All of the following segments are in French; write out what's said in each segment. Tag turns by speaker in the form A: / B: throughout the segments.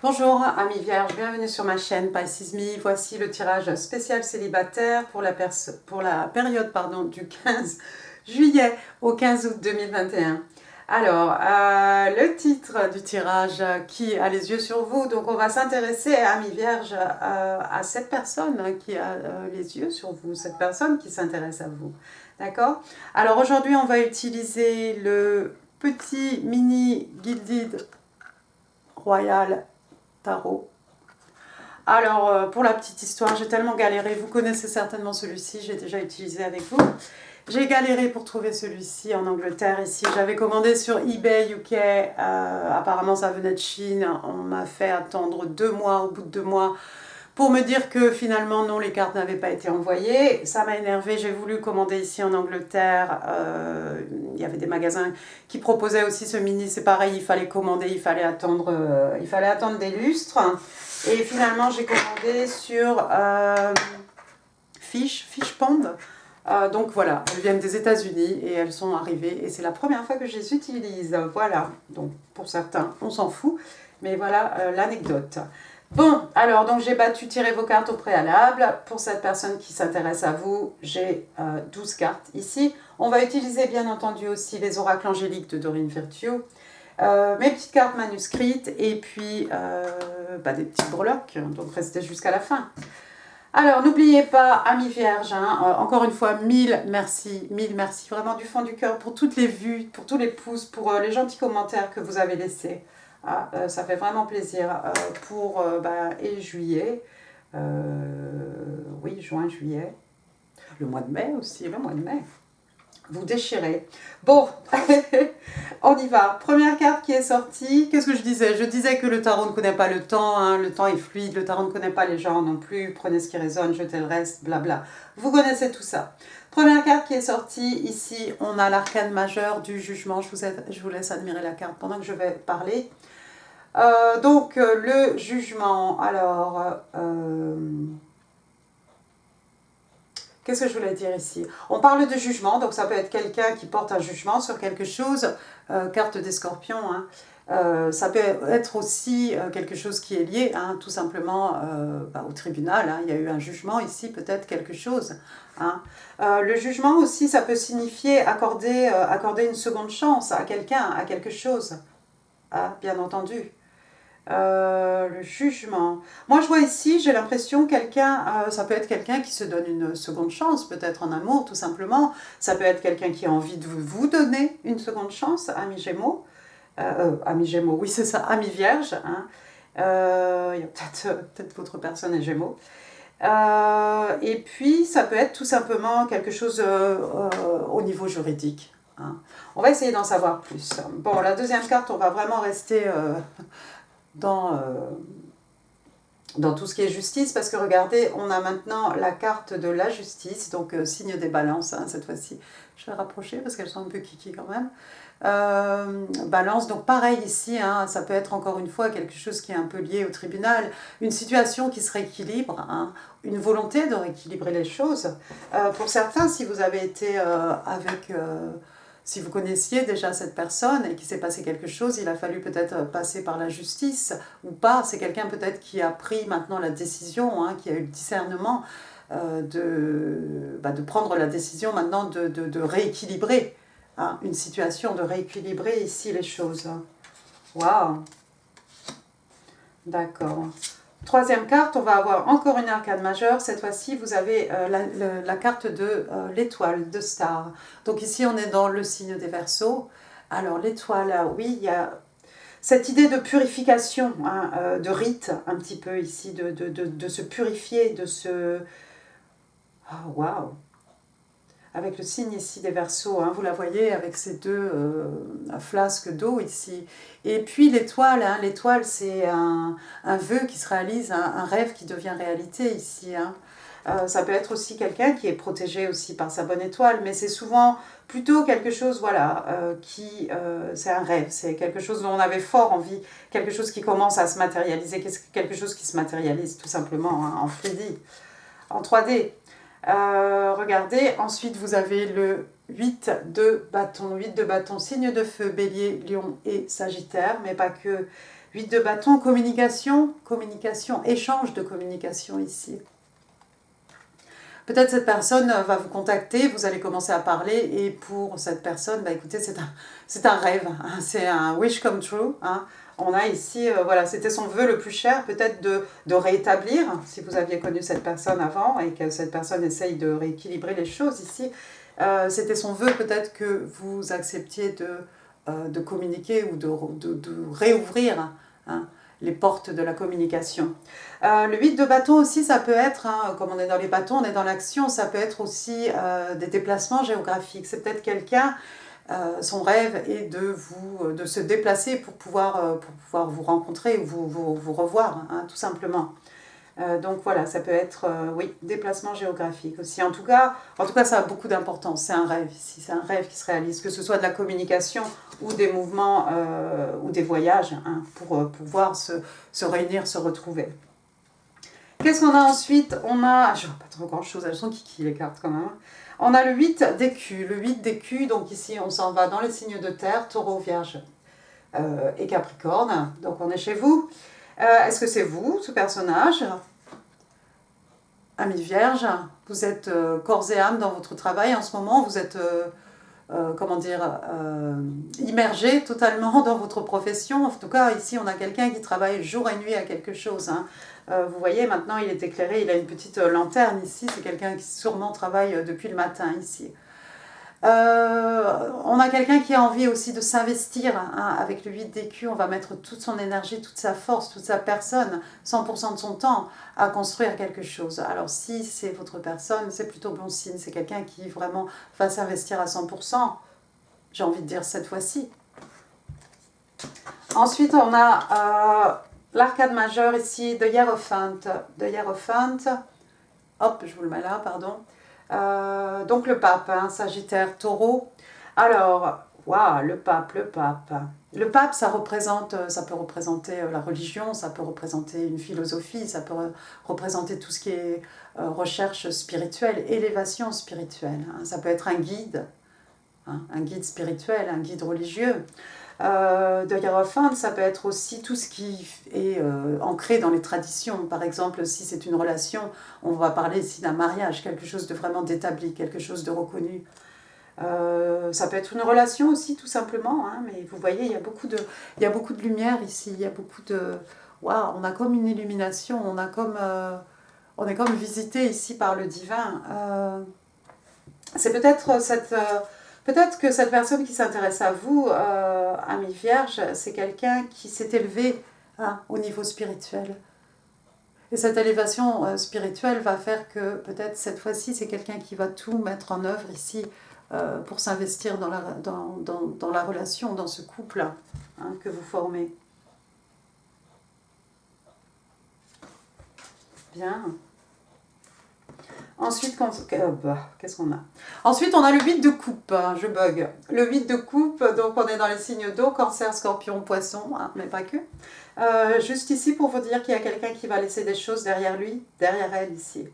A: Bonjour amis vierges, bienvenue sur ma chaîne Pisces Me. Voici le tirage spécial célibataire pour la période du 15 juillet au 15 août 2021. Alors, le titre du tirage qui a les yeux sur vous, donc on va s'intéresser, amis vierges, à cette personne qui a les yeux sur vous, cette personne qui s'intéresse à vous. D'accord? Alors aujourd'hui, on va utiliser le petit mini Gilded Royal Tarot. Alors, pour la petite histoire, j'ai tellement galéré, vous connaissez certainement celui-ci, j'ai déjà utilisé avec vous. J'ai galéré pour trouver celui-ci en Angleterre, ici. J'avais commandé sur eBay UK, apparemment ça venait de Chine. On m'a fait attendre 2 mois, au bout de 2 mois, pour me dire que finalement, non, les cartes n'avaient pas été envoyées. Ça m'a énervé, j'ai voulu commander ici en Angleterre. Il y avait des magasins qui proposaient aussi ce mini, c'est pareil, il fallait commander, il fallait attendre des lustres. Et finalement, j'ai commandé sur Fishpond. Donc voilà, elles viennent des États-Unis et elles sont arrivées. Et c'est la première fois que je les utilise. Voilà, donc pour certains, on s'en fout. Mais voilà l'anecdote. Bon, alors donc j'ai tiré vos cartes au préalable. Pour cette personne qui s'intéresse à vous, j'ai 12 cartes ici. On va utiliser bien entendu aussi les oracles angéliques de Doreen Virtue. Mes petites cartes manuscrites et puis des petits breloques, donc restez jusqu'à la fin. Alors n'oubliez pas, amis vierges, encore une fois, mille merci vraiment du fond du cœur pour toutes les vues, pour tous les pouces, pour les gentils commentaires que vous avez laissés. Ça fait vraiment plaisir pour juillet, oui, juin, juillet, le mois de mai aussi, le mois de mai. Vous déchirez. Bon, on y va. Première carte qui est sortie. Qu'est-ce que je disais? Je disais que le tarot ne connaît pas le temps. Le temps est fluide. Le tarot ne connaît pas les gens non plus. Prenez ce qui résonne, jetez le reste, blabla. Vous connaissez tout ça. Première carte qui est sortie. Ici, on a l'arcane majeur du jugement. Je vous laisse admirer la carte pendant que je vais parler. Le jugement. Alors... qu'est-ce que je voulais dire ici? On parle de jugement, donc ça peut être quelqu'un qui porte un jugement sur quelque chose, carte des scorpions, ça peut être aussi quelque chose qui est lié tout simplement au tribunal, il y a eu un jugement ici, peut-être quelque chose. Le jugement aussi, ça peut signifier accorder une seconde chance à quelqu'un, à quelque chose, bien entendu. Le jugement. Moi, je vois ici, j'ai l'impression ça peut être quelqu'un qui se donne une seconde chance, peut-être en amour, tout simplement. Ça peut être quelqu'un qui a envie de vous donner une seconde chance, ami Gémeaux. Ami Gémeaux, oui, c'est ça, ami Vierge. Il y a peut-être votre personne est Gémeaux. Et puis, ça peut être tout simplement quelque chose au niveau juridique. On va essayer d'en savoir plus. Bon, la deuxième carte, on va vraiment rester... dans tout ce qui est justice, parce que regardez, on a maintenant la carte de la justice, donc signe des balances, cette fois-ci. Je vais rapprocher parce qu'elles sont un peu kiki quand même. Balance, donc pareil ici, ça peut être encore une fois quelque chose qui est un peu lié au tribunal, une situation qui se rééquilibre, une volonté de rééquilibrer les choses. Pour certains, si vous avez été si vous connaissiez déjà cette personne et qu'il s'est passé quelque chose, il a fallu peut-être passer par la justice ou pas. C'est quelqu'un peut-être qui a pris maintenant la décision, qui a eu le discernement de prendre la décision maintenant de rééquilibrer une situation, de rééquilibrer ici les choses. Waouh! D'accord. Troisième carte, on va avoir encore une arcane majeure. Cette fois-ci, vous avez la carte de l'étoile, de star. Donc ici, on est dans le signe des Verseaux. Alors l'étoile, oui, il y a cette idée de purification, de rite, un petit peu ici, de se purifier, de se... Oh, waouh! Avec le signe ici des Verseaux, vous la voyez avec ces deux flasques d'eau ici. Et puis l'étoile, l'étoile c'est un vœu qui se réalise, un rêve qui devient réalité ici. Ça peut être aussi quelqu'un qui est protégé aussi par sa bonne étoile, mais c'est souvent plutôt quelque chose, voilà, c'est un rêve, c'est quelque chose dont on avait fort envie, quelque chose qui commence à se matérialiser, quelque chose qui se matérialise tout simplement en 3D, en 3D. Regardez, ensuite vous avez le 8 de bâton, signe de feu, bélier, lion et sagittaire, mais pas que. 8 de bâton, communication, échange de communication ici. Peut-être cette personne va vous contacter, vous allez commencer à parler et pour cette personne, bah écoutez, c'est un rêve, hein, c'est un wish come true. Hein. On a ici, voilà, c'était son vœu le plus cher, peut-être de rétablir, si vous aviez connu cette personne avant et que cette personne essaye de rééquilibrer les choses ici. C'était son vœu peut-être que vous acceptiez de communiquer ou de réouvrir hein, les portes de la communication. Le 8 de bâton aussi, ça peut être, hein, comme on est dans les bâtons, on est dans l'action, ça peut être aussi des déplacements géographiques. C'est peut-être quelqu'un, son rêve est de se déplacer pour pouvoir vous rencontrer ou vous revoir, hein, tout simplement. Donc voilà, ça peut être, oui, déplacement géographique aussi. En tout cas, ça a beaucoup d'importance. C'est un rêve ici, c'est un rêve qui se réalise, que ce soit de la communication ou des mouvements ou des voyages, hein, pour pouvoir se réunir, se retrouver. Qu'est-ce qu'on a ensuite? On a, je vois pas trop grand-chose, elles sont kiki les cartes quand même. On a le 8 d'écus. Le 8 d'écus, donc ici on s'en va dans les signes de terre, taureau, vierge et capricorne. Donc on est chez vous. Est-ce que c'est vous, ce personnage? Ami vierge, vous êtes corps et âme dans votre travail en ce moment, vous êtes, immergé totalement dans votre profession. En tout cas, ici, on a quelqu'un qui travaille jour et nuit à quelque chose. Hein. Vous voyez, maintenant, il est éclairé, il a une petite lanterne ici. C'est quelqu'un qui sûrement travaille depuis le matin ici. On a quelqu'un qui a envie aussi de s'investir, hein, avec le 8 d'écus, on va mettre toute son énergie, toute sa force, toute sa personne, 100% de son temps à construire quelque chose. Alors si c'est votre personne, c'est plutôt bon signe, c'est quelqu'un qui vraiment va s'investir à 100%, j'ai envie de dire cette fois-ci. Ensuite on a l'arcade majeur ici de Hiérophant, hop je vous le mets là, pardon. Donc le pape, hein, Sagittaire, Taureau. Alors, waouh, le pape. Le pape, ça peut représenter la religion, ça peut représenter une philosophie, ça peut représenter tout ce qui est recherche spirituelle, élévation spirituelle. Hein. Ça peut être un guide spirituel, un guide religieux. De Hiérophante, ça peut être aussi tout ce qui est ancré dans les traditions. Par exemple, si c'est une relation, on va parler ici d'un mariage, quelque chose de vraiment d'établi, quelque chose de reconnu. Ça peut être une relation aussi, tout simplement, hein, mais vous voyez, il y a beaucoup de lumière ici, il y a beaucoup de... Waouh, on a comme une illumination, on est comme visité ici par le divin. C'est peut-être cette... Peut-être que cette personne qui s'intéresse à vous, ami vierge, c'est quelqu'un qui s'est élevé au niveau spirituel. Et cette élévation spirituelle va faire que peut-être cette fois-ci, c'est quelqu'un qui va tout mettre en œuvre ici pour s'investir dans la relation, dans ce couple que vous formez. Bien. Ensuite, qu'est-ce qu'on a? Ensuite, on a le 8 de coupe, je bug. Le 8 de coupe, donc on est dans les signes d'eau, cancer, scorpion, poisson, hein, mais pas que. Juste ici pour vous dire qu'il y a quelqu'un qui va laisser des choses derrière lui, derrière elle ici.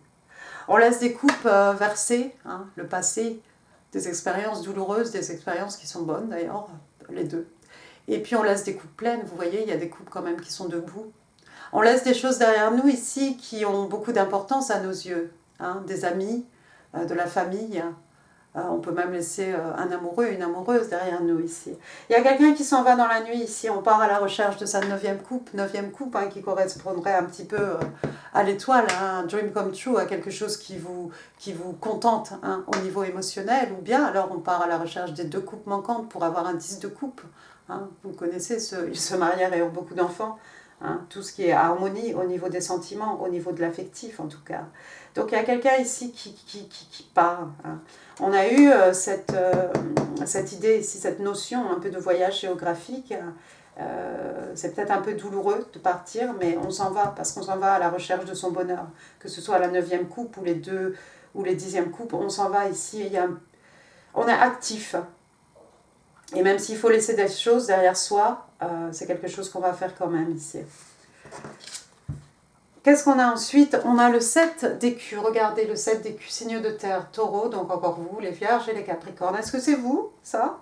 A: On laisse des coupes versées, hein, le passé, des expériences douloureuses, des expériences qui sont bonnes d'ailleurs, les deux. Et puis on laisse des coupes pleines, vous voyez, il y a des coupes quand même qui sont debout. On laisse des choses derrière nous ici qui ont beaucoup d'importance à nos yeux. Hein, des amis, de la famille. On peut même laisser un amoureux, une amoureuse derrière nous ici. Il y a quelqu'un qui s'en va dans la nuit ici. On part à la recherche de sa 9e coupe, hein, qui correspondrait un petit peu à l'étoile, hein, un dream come true, à quelque chose qui vous contente, hein, au niveau émotionnel. Ou bien alors on part à la recherche des 2 coupes manquantes pour avoir un 10 de coupe. Hein. Vous connaissez, ils se marièrent et ont beaucoup d'enfants. Hein, tout ce qui est harmonie au niveau des sentiments, au niveau de l'affectif en tout cas. Donc il y a quelqu'un ici qui part. Hein. On a eu cette idée ici, cette notion un peu de voyage géographique. C'est peut-être un peu douloureux de partir, mais on s'en va parce qu'on s'en va à la recherche de son bonheur. Que ce soit la 9e coupe ou les 2 ou les 10e coupes, on s'en va ici. On est actif. Et même s'il faut laisser des choses derrière soi, c'est quelque chose qu'on va faire quand même ici. Qu'est-ce qu'on a ensuite? On a le 7 d'écus. Regardez, le 7 d'écus, signe de terre, taureau, donc encore vous, les vierges et les capricornes. Est-ce que c'est vous, ça?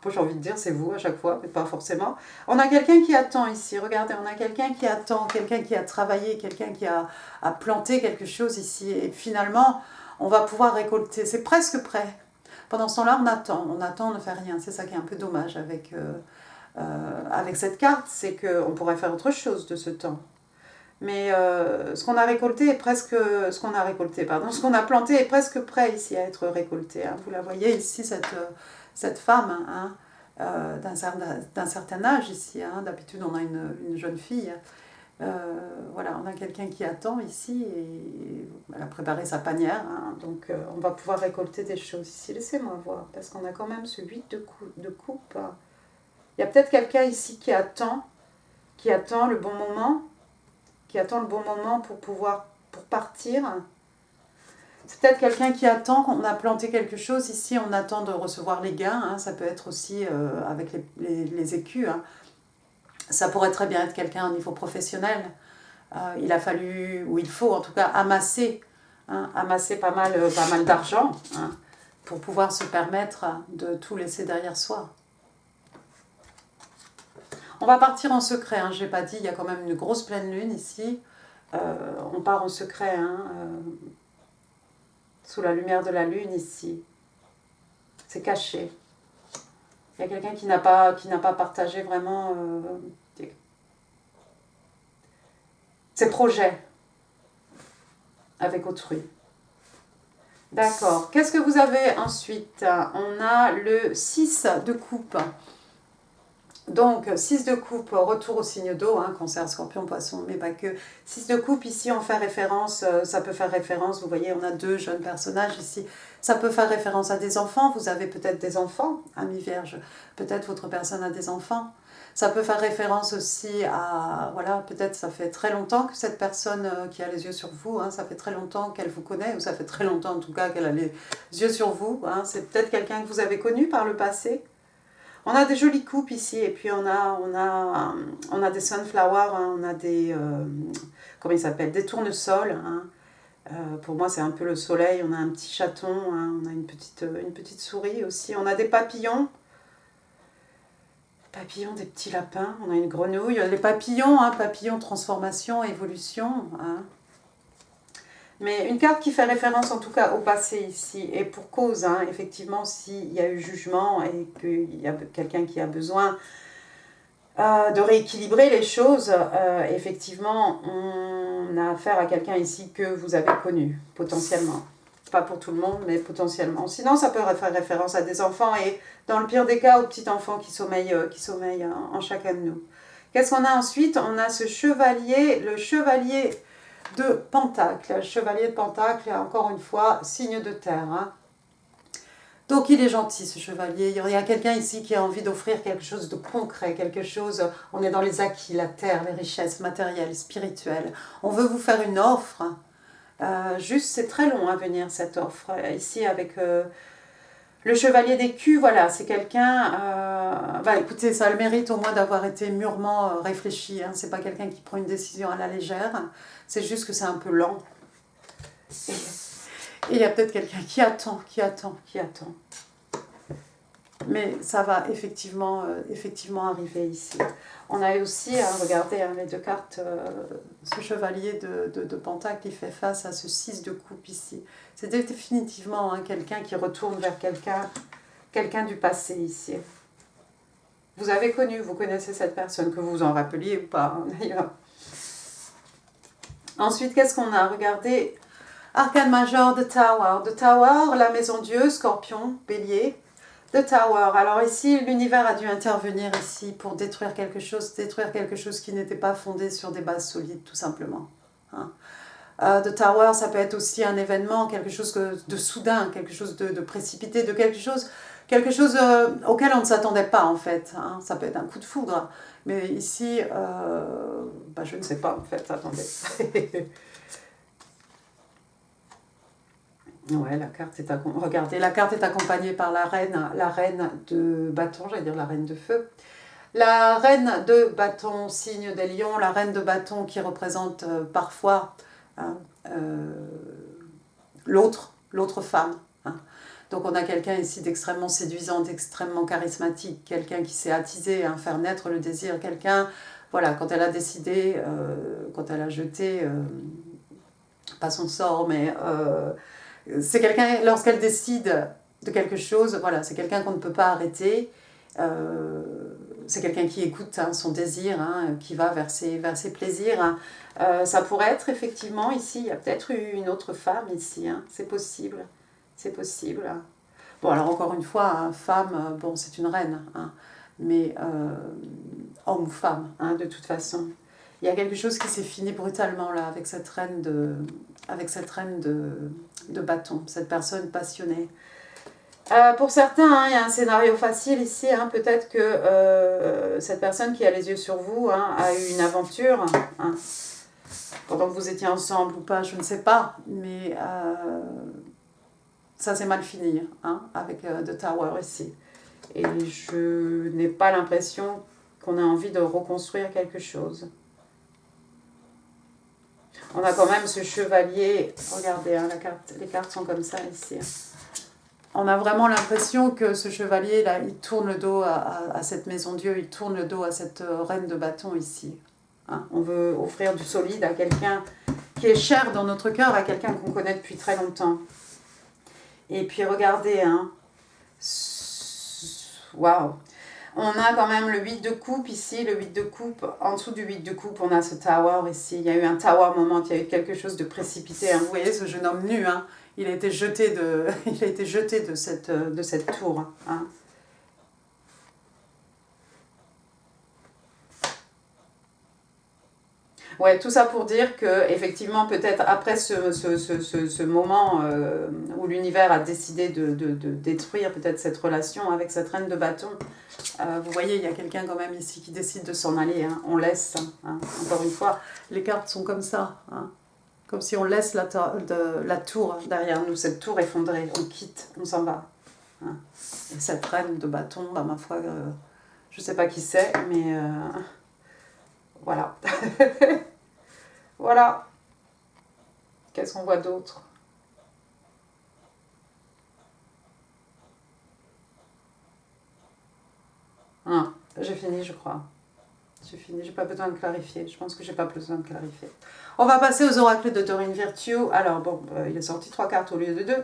A: On j'ai envie de dire c'est vous à chaque fois, mais pas forcément. On a quelqu'un qui attend ici, regardez, on a quelqu'un qui attend, quelqu'un qui a travaillé, quelqu'un qui a planté quelque chose ici. Et finalement, on va pouvoir récolter, c'est presque prêt. Pendant ce temps-là, on attend, on ne fait rien. C'est ça qui est un peu dommage avec cette carte, c'est qu'on pourrait faire autre chose de ce temps. Mais ce qu'on a récolté est presque, ce qu'on a planté est presque prêt ici à être récolté. Hein. Vous la voyez ici, cette femme, hein, d'un certain âge ici. Hein. D'habitude, on a une jeune fille. Voilà, on a quelqu'un qui attend ici et elle a préparé sa panière. Hein. Donc, on va pouvoir récolter des choses ici. Laissez-moi voir, parce qu'on a quand même ce 8 de coupe. Il y a peut-être quelqu'un ici qui attend le bon moment. Pour partir. C'est peut-être quelqu'un qui attend, qu'on a planté quelque chose ici, on attend de recevoir les gains, hein, ça peut être aussi avec les écus. Hein. Ça pourrait très bien être quelqu'un au niveau professionnel. Il a fallu, ou il faut en tout cas, amasser pas mal d'argent hein, pour pouvoir se permettre de tout laisser derrière soi. On va partir en secret, hein, je n'ai pas dit, il y a quand même une grosse pleine lune ici. On part en secret, hein, sous la lumière de la lune ici. C'est caché. Il y a quelqu'un qui n'a pas partagé vraiment ses projets avec autrui. D'accord. Qu'est-ce que vous avez ensuite? On a le 6 de coupe. Donc, 6 de coupe, retour au signe d'eau, hein, cancer, scorpion, poisson, mais pas que. 6 de coupe, ici, on fait référence, ça peut faire référence, vous voyez, on a deux jeunes personnages ici. Ça peut faire référence à des enfants, vous avez peut-être des enfants, amis vierges, peut-être votre personne a des enfants. Ça peut faire référence aussi à, voilà, peut-être ça fait très longtemps que cette personne qui a les yeux sur vous, hein, ça fait très longtemps qu'elle vous connaît, ou ça fait très longtemps en tout cas qu'elle a les yeux sur vous. Hein, c'est peut-être quelqu'un que vous avez connu par le passé. On a des jolies coupes ici, et puis on a des sunflowers, hein, on a des, comment ils s'appellent, des tournesols. Hein. Pour moi, c'est un peu le soleil. On a un petit chaton, hein, on a une petite souris aussi. On a des papillons, des petits lapins. On a une grenouille. Les papillons, hein, papillons, transformation, évolution. Hein. Mais une carte qui fait référence en tout cas au passé ici, et pour cause, hein, effectivement, s'il y a eu jugement et qu'il y a quelqu'un qui a besoin de rééquilibrer les choses, effectivement, on a affaire à quelqu'un ici que vous avez connu, potentiellement. Pas pour tout le monde, mais potentiellement. Sinon, ça peut faire référence à des enfants et, dans le pire des cas, aux petits enfants qui sommeillent en chacun de nous. Qu'est-ce qu'on a ensuite? On a ce chevalier, le chevalier de Pentacle. Chevalier de Pentacle, encore une fois, signe de terre. Hein. Donc il est gentil ce chevalier. Il y a quelqu'un ici qui a envie d'offrir quelque chose de concret, quelque chose, on est dans les acquis, la terre, les richesses matérielles, spirituelles. On veut vous faire une offre. Juste, c'est très long à venir cette offre. Ici avec le chevalier d'écus, voilà, c'est quelqu'un, écoutez, ça a le mérite au moins d'avoir été mûrement réfléchi. Hein. C'est pas quelqu'un qui prend une décision à la légère. C'est juste que c'est un peu lent. Et il y a peut-être quelqu'un qui attend. Mais ça va effectivement arriver ici. On a aussi, hein, regardez hein, les deux cartes, ce chevalier de Pentacle qui fait face à ce 6 de coupe ici. C'est définitivement hein, quelqu'un qui retourne vers quelqu'un du passé ici. Vous avez connu, vous connaissez cette personne, que vous vous en rappeliez ou pas, hein, d'ailleurs. Ensuite, qu'est-ce qu'on a? Regardez, arcane majeur de Tower. De Tower, la maison Dieu, Scorpion, Bélier. The Tower. Alors ici, l'univers a dû intervenir ici pour détruire quelque chose qui n'était pas fondé sur des bases solides, tout simplement. Hein. The Tower, ça peut être aussi un événement, quelque chose de soudain, quelque chose de précipité, de quelque chose auquel on ne s'attendait pas en fait. Hein. Ça peut être un coup de foudre. Mais ici, je ne sais pas en fait, attendez. Ouais, regardez, la carte est accompagnée par la reine de bâton, j'allais dire la reine de feu. La reine de bâton, signe des lions, la reine de bâton qui représente parfois hein, l'autre femme. Hein. Donc on a quelqu'un ici d'extrêmement séduisant, d'extrêmement charismatique, quelqu'un qui sait attiser, hein, faire naître le désir, quelqu'un, voilà, quand elle a décidé, quand elle a jeté, pas son sort, mais c'est quelqu'un, lorsqu'elle décide de quelque chose, voilà, c'est quelqu'un qu'on ne peut pas arrêter, c'est quelqu'un qui écoute, hein, son désir, hein, qui va vers ses plaisirs, hein. Ça pourrait être effectivement ici, il y a peut-être une autre femme ici, hein, c'est possible, c'est possible. Bon, alors encore une fois, hein, femme, bon, c'est une reine, hein, mais homme ou femme, hein, de toute façon. Il y a quelque chose qui s'est fini brutalement là, avec cette reine de bâton, cette personne passionnée. Pour certains, hein, il y a un scénario facile ici, hein, peut-être que cette personne qui a les yeux sur vous, hein, a eu une aventure, hein, pendant que vous étiez ensemble ou pas, je ne sais pas, mais ça s'est mal fini, hein, avec The Tower ici. Et je n'ai pas l'impression qu'on a envie de reconstruire quelque chose. On a quand même ce chevalier, regardez, hein, les cartes sont comme ça ici. On a vraiment l'impression que ce chevalier, là, il tourne le dos à cette maison Dieu, il tourne le dos à cette reine de bâton ici. Hein, on veut offrir du solide à quelqu'un qui est cher dans notre cœur, à quelqu'un qu'on connaît depuis très longtemps. Et puis regardez, hein, waouh, on a quand même le 8 de coupe ici, le 8 de coupe, en dessous du 8 de coupe, on a ce tower ici. Il y a eu un tower moment, il y a eu quelque chose de précipité. Hein. Vous voyez ce jeune homme nu, hein, il a été jeté de cette tour. Hein. Ouais, tout ça pour dire que effectivement, peut-être après ce moment où l'univers a décidé de détruire peut-être cette relation avec cette reine de bâton, vous voyez, il y a quelqu'un quand même ici qui décide de s'en aller. Hein. On laisse, hein. Encore une fois, les cartes sont comme ça. Hein. Comme si on laisse la tour derrière nous, cette tour effondrée. On quitte, on s'en va. Hein. Et cette reine de bâton, bah, ma foi, je ne sais pas qui c'est, mais voilà. Voilà. Qu'est-ce qu'on voit d'autre? Ah, j'ai fini, je crois. J'ai fini, j'ai pas besoin de clarifier. Je pense que j'ai pas besoin de clarifier. On va passer aux oracles de Doreen Virtue. Alors, bon, il est sorti 3 cartes au lieu de 2.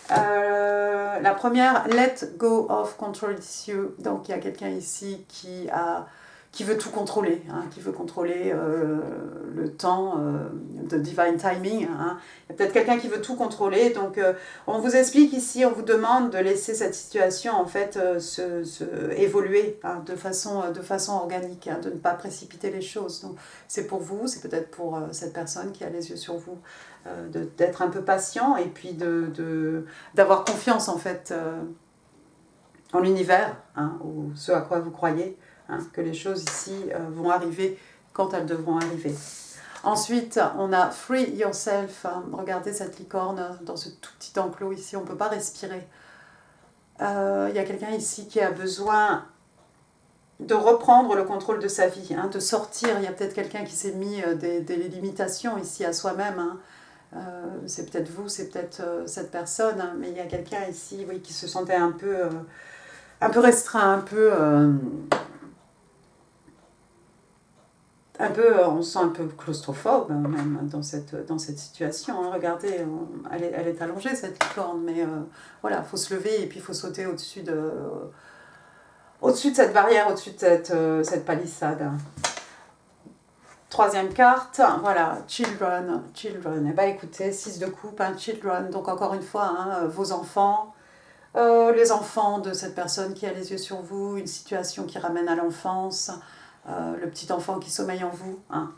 A: La première, Let Go of Control Issue. Donc, il y a quelqu'un ici qui veut tout contrôler, hein, qui veut contrôler le temps de divine timing. Hein. Il y a peut-être quelqu'un qui veut tout contrôler. Donc, on vous explique ici, on vous demande de laisser cette situation en fait évoluer, hein, de façon organique, hein, de ne pas précipiter les choses. Donc, c'est pour vous, c'est peut-être pour cette personne qui a les yeux sur vous, d'être un peu patient et puis d'avoir confiance en fait en l'univers, hein, ou ce à quoi vous croyez. Hein, que les choses ici vont arriver quand elles devront arriver. Ensuite, on a Free Yourself. Hein, regardez cette licorne dans ce tout petit enclos ici, on ne peut pas respirer. Il y a quelqu'un ici qui a besoin de reprendre le contrôle de sa vie, hein, de sortir. Il y a peut-être quelqu'un qui s'est mis des limitations ici à soi-même. Hein. C'est peut-être vous, c'est peut-être cette personne, hein, mais il y a quelqu'un ici, oui, qui se sentait un peu restreint, on se sent un peu claustrophobe même dans cette situation. Hein. Regardez, elle est allongée cette licorne, mais voilà, il faut se lever et puis il faut sauter au-dessus de cette barrière, au-dessus de cette palissade. Troisième carte, voilà, Children. Eh bien écoutez, 6 de coupe, hein, Children, donc encore une fois, hein, vos enfants, les enfants de cette personne qui a les yeux sur vous, une situation qui ramène à l'enfance, le petit enfant qui sommeille en vous. Hein.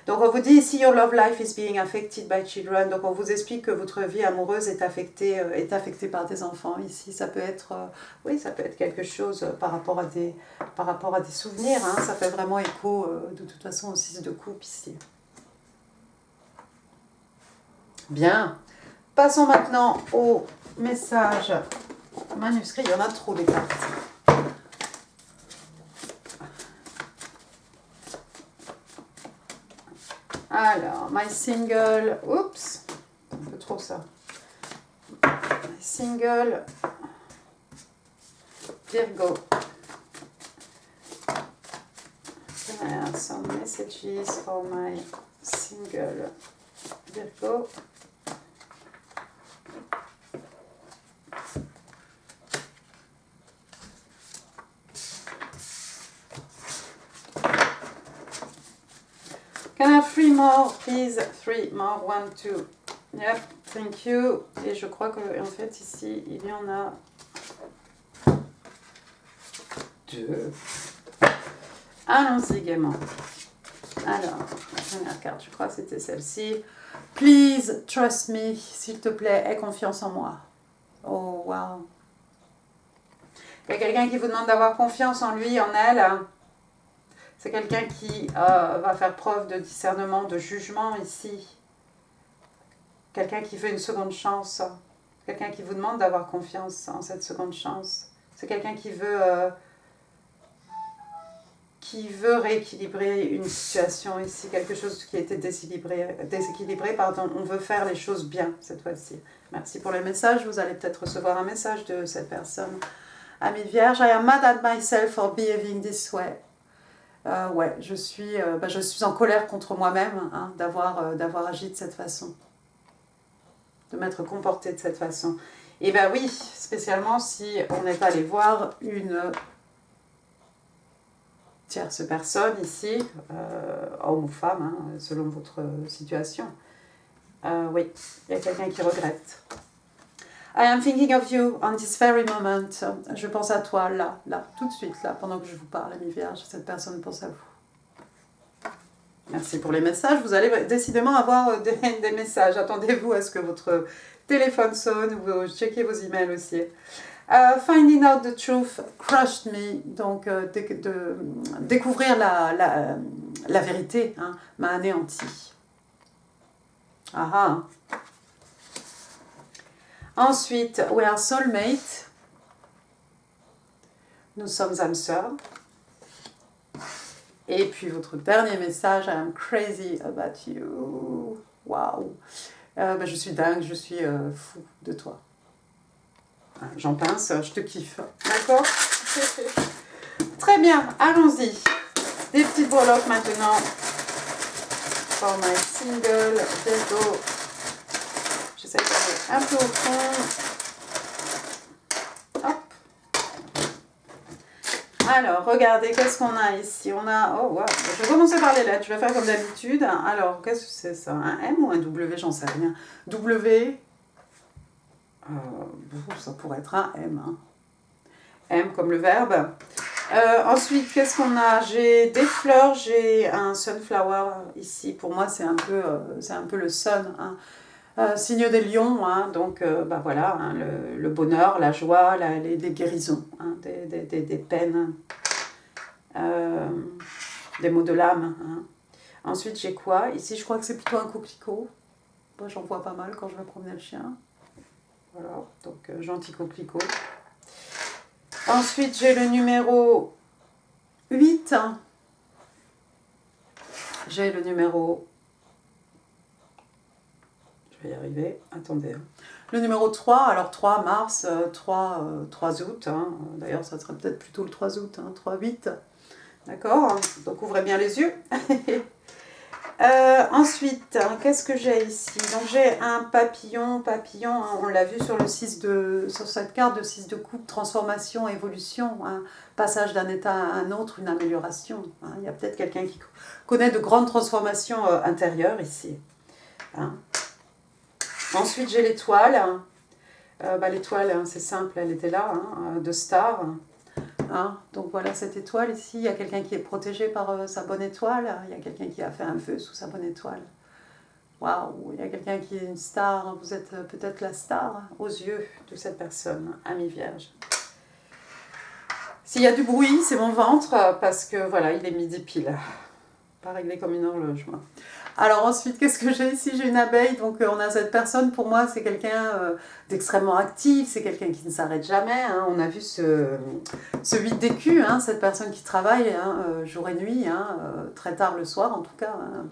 A: Donc on vous dit ici, your love life is being affected by children. Donc on vous explique que votre vie amoureuse est affectée par des enfants. Ici, ça peut être, oui, ça peut être quelque chose par rapport à des souvenirs. Hein. Ça fait vraiment écho de toute façon au 6 de coupe ici. Bien. Passons maintenant au message manuscrit. Il y en a trop des cartes. Alors, my single, oups, un peu trop ça. My single Virgo. Can I have some messages for my single Virgo? Can I have 3 more, please? 3 more, 1, 2. Yep, thank you. Et je crois que en fait ici, il y en a 2. Allons-y gaiement. Alors, la première carte, je crois que c'était celle-ci. Please trust me, s'il te plaît, aie confiance en moi. Oh, wow. Il y a quelqu'un qui vous demande d'avoir confiance en lui, en elle. C'est quelqu'un qui va faire preuve de discernement, de jugement ici. Quelqu'un qui veut une seconde chance. Quelqu'un qui vous demande d'avoir confiance en cette seconde chance. C'est quelqu'un qui veut rééquilibrer une situation ici, quelque chose qui était déséquilibré, pardon. On veut faire les choses bien cette fois-ci. Merci pour les messages. Vous allez peut-être recevoir un message de cette personne. Ami Vierge, I am mad at myself for behaving this way. Ouais, je suis en colère contre moi-même hein, d'avoir agi de cette façon, de m'être comportée de cette façon. Et bien oui, spécialement si on est allé voir une tierce personne ici, homme ou femme, hein, selon votre situation. Oui, il y a quelqu'un qui regrette. I am thinking of you on this very moment. Je pense à toi, là, tout de suite, là, pendant que je vous parle, ami Vierge. Cette personne pense à vous. Merci pour les messages. Vous allez décidément avoir des messages. Attendez-vous à ce que votre téléphone sonne ou vous checkez vos emails aussi. Finding out the truth crushed me. Donc, découvrir la vérité hein, m'a anéanti. Ah ah. Ensuite, we are soulmate. Nous sommes âmes sœurs. Et puis votre dernier message, I am crazy about you. Waouh. Je suis dingue, je suis fou de toi. J'en pince, je te kiffe. D'accord? Très bien, allons-y. Des petites breloques maintenant. For my single Virgo. J'essaie d'aller un peu au fond. Hop. Alors, regardez, qu'est-ce qu'on a ici? On a... Oh, wow. Je vais commencer par les lettres. Je vais faire comme d'habitude. Alors, qu'est-ce que c'est ça? Un M ou un W? J'en sais rien. W. Ça pourrait être un M. Hein. M comme le verbe. Ensuite, qu'est-ce qu'on a? J'ai des fleurs. J'ai un sunflower ici. Pour moi, c'est un peu le sun. Hein. Signe des lions, hein, donc voilà, hein, le bonheur, la joie, les guérisons, hein, des peines, des maux de l'âme. Hein. Ensuite, j'ai quoi? Ici, je crois que c'est plutôt un coquelicot. Moi, j'en vois pas mal quand je vais promener le chien. Voilà, donc gentil coquelicot. Ensuite, j'ai le numéro 8. Hein. J'ai le numéro... Je vais y arriver, attendez. Le numéro 3, alors 3 mars, 3 août, hein. D'ailleurs ça serait peut-être plutôt le 3 août, hein, 3-8, d'accord? Donc ouvrez bien les yeux. Ensuite, qu'est-ce que j'ai ici? Donc j'ai un papillon, hein, on l'a vu sur sur cette carte de 6 de coupe, transformation, évolution, hein, passage d'un état à un autre, une amélioration. Hein. Il y a peut-être quelqu'un qui connaît de grandes transformations intérieures ici. Hein. Ensuite, j'ai l'étoile. L'étoile, hein, c'est simple, elle était là, hein, de star. Hein. Donc voilà cette étoile ici. Il y a quelqu'un qui est protégé par sa bonne étoile. Il y a quelqu'un qui a fait un feu sous sa bonne étoile. Waouh, il y a quelqu'un qui est une star. Vous êtes peut-être la star aux yeux de cette personne, ami Vierge. S'il y a du bruit, c'est mon ventre parce que voilà, il est midi pile. Pas réglé comme une horloge, moi. Alors ensuite, qu'est-ce que j'ai ici? J'ai une abeille, donc on a cette personne, pour moi, c'est quelqu'un d'extrêmement actif, c'est quelqu'un qui ne s'arrête jamais. Hein. On a vu ce 8 d'écus, hein, cette personne qui travaille hein, jour et nuit, hein, très tard le soir en tout cas, hein,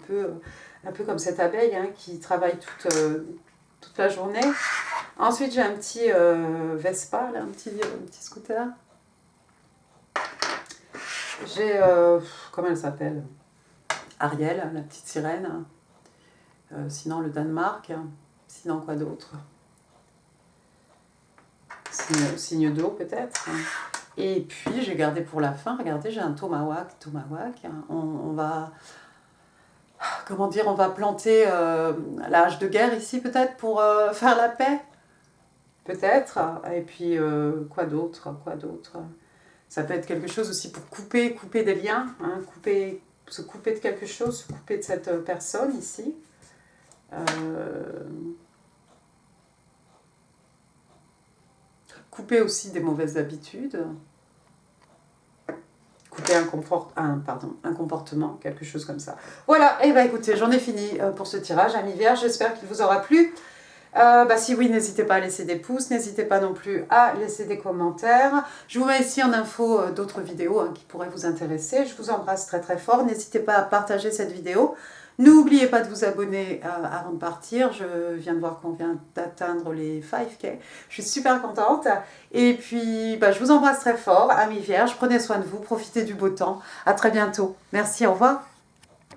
A: un peu comme cette abeille hein, qui travaille toute la journée. Ensuite, j'ai un petit Vespa, là, un petit scooter. J'ai, comment elle s'appelle? Ariel, la petite sirène. Sinon, le Danemark. Sinon, quoi d'autre? Signe d'eau, peut-être. Et puis, j'ai gardé pour la fin, regardez, j'ai un tomahawk. On va, comment dire, on va planter la hache de guerre ici, peut-être, pour faire la paix. Peut-être. Et puis, quoi d'autre? Ça peut être quelque chose aussi pour couper des liens, hein, se couper de quelque chose, se couper de cette personne ici. Couper aussi des mauvaises habitudes. Couper un comportement, quelque chose comme ça. Voilà, et bien écoutez, j'en ai fini pour ce tirage, amis vierges, j'espère qu'il vous aura plu. Si oui, n'hésitez pas à laisser des pouces, n'hésitez pas non plus à laisser des commentaires. Je vous mets ici en info d'autres vidéos qui pourraient vous intéresser. Je vous embrasse très très fort, n'hésitez pas à partager cette vidéo. N'oubliez pas de vous abonner avant de partir. Je viens de voir qu'on vient d'atteindre les 5K. Je suis super contente. Et puis, je vous embrasse très fort, amis vierges. Prenez soin de vous, profitez du beau temps. À très bientôt. Merci, au revoir.